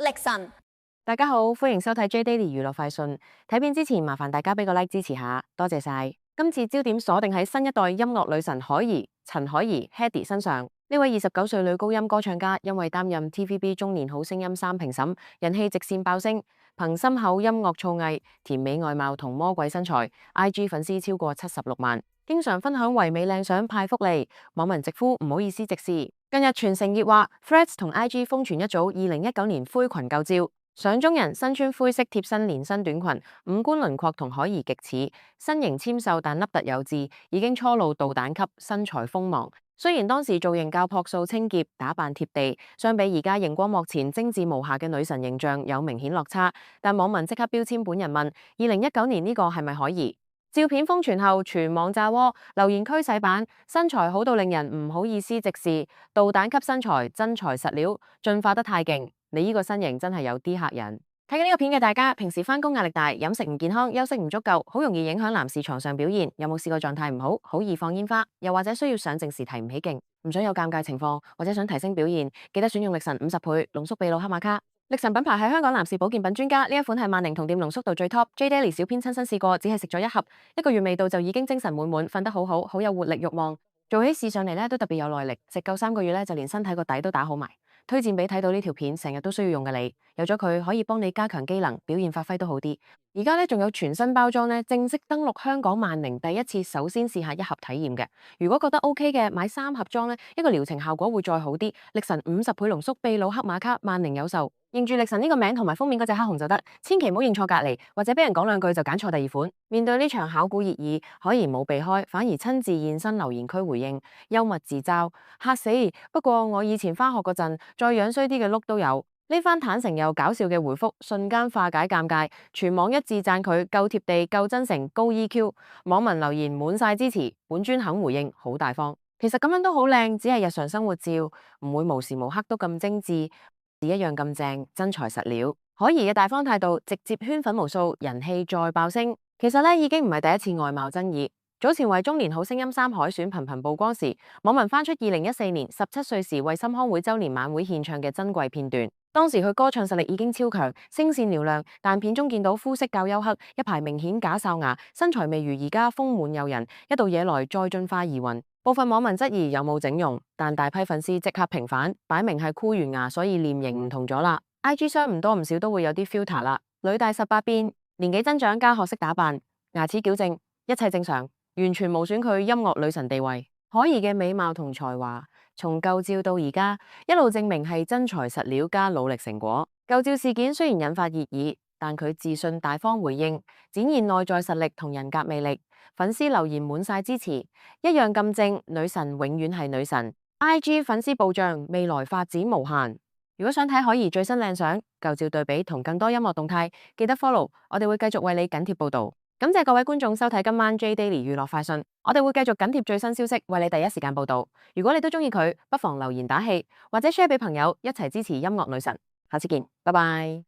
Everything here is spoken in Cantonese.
力神，大家好，歡迎收睇 J Daily 娛樂快訊。睇片之前，麻煩大家俾個 like 支持下，多謝晒。今次焦點鎖定喺新一代音樂女神陳凱怡 Hedy 身上。呢位29歲女高音歌唱家，因為擔任 TVB 中年好聲音3評審，人氣直線爆升。憑深厚音樂造詣、甜美外貌同魔鬼身材，IG 粉絲超過76萬，經常分享唯美靚相派福利。網民直呼唔好意思直視。近日傳成熱話 ，Threads 同 IG 瘋傳一組2019年灰裙舊照。相中人身穿灰色貼身連身短裙，五官輪廓同凱怡極似，身形纖瘦但凹凸有致，已經初露導彈級身材鋒芒。雖然當時造型較樸素清潔，打扮貼地，相比而家熒光幕前精緻無瑕嘅女神形象有明顯落差，但網民即刻標籤本人問：2019年呢個係咪凱怡？照片瘋傳後，全網炸鍋，留言區洗版，身材好到令人唔好意思直視，導彈級身材真材實料，進化得太勁。你呢個身形真係有啲嚇人。睇緊呢個片嘅大家，平時返工壓力大，飲食唔健康，休息唔足夠，好容易影響男士床上表現。有冇試過狀態唔好，好易放煙花，又或者需要上陣時提唔起勁，唔想有尷尬情況，或者想提升表現，記得選用力神50倍濃縮秘魯黑馬卡。力神品牌係香港男士保健品專家，呢一款係萬寧同店濃縮度最 top。J Daily 小編親身試過，只係食咗1盒，1個月未到就已經精神滿滿，瞓得好好，好有活力慾望，做起事上嚟咧都特別有耐力。食夠3個月咧，就連身體個底都打好埋。推薦俾睇到呢條片成日都需要用嘅你，有咗佢可以幫你加強機能，表現發揮都好啲。而家咧仲有全新包裝咧，正式登陸香港萬寧，第一次首先試下1盒體驗嘅。如果覺得 OK 嘅，買3盒裝咧，一個療程效果會再好啲。力神50倍濃縮秘魯黑馬卡，萬寧有售。認住力神呢個名同埋封面嗰隻黑熊就得，千祈唔好認錯隔離，或者俾人講兩句就揀錯第二款。面對呢場考古熱議，凱怡冇避開，反而親自現身留言區回應，幽默自嘲，嚇死！不過我以前返學嗰陣，再樣衰啲嘅碌都有。呢番坦誠又搞笑嘅回覆，瞬間化解尷尬，全網一致讚佢夠貼地、夠真誠、高 EQ。網民留言滿晒支持，本尊肯回應，好大方。其實咁樣都好靚，只係日常生活照，唔會無時無刻都咁精緻。一樣咁正，真材實料。凱怡嘅大方態度，直接圈粉無數，人氣再爆升。其實咧，已經唔係第一次外貌爭議。早前為中年好聲音3海選頻頻曝光時，網民翻出2014年17歲時為深康會周年晚會獻唱嘅珍貴片段。當時佢歌唱實力已經超強，聲線嘹亮，但片中見到膚色較黝黑，一排明顯假哨牙，身材未如而家豐滿誘人，一度惹來再進化疑雲。部分網民質疑有冇整容，但大批粉絲即刻平反，擺明係箍完牙，所以臉型唔同咗啦。IG 商唔多唔少都會有啲 filter 啦，女大18變，年紀增長加學識打扮，牙齒矯正，一切正常，完全無損佢音樂女神地位。凱怡嘅美貌同才華，從舊照到而家，一路證明係真材實料加努力成果。舊照事件雖然引發熱議，但佢自信大方回應，展現內在實力同人格魅力。粉絲留言滿晒支持，一樣咁正，女神永遠係女神。IG 粉絲暴漲，未來發展無限。如果想睇凱怡最新靚相、舊照對比同更多音樂動態，記得 follow，我哋會繼續為你緊貼報道。感謝各位觀眾收睇今晚 J Daily 娛樂快訊，我哋會繼續緊貼最新消息，為你第一時間報道。如果你都中意佢，不妨留言打氣，或者 share 俾朋友一齊支持音樂女神。下次見，拜拜。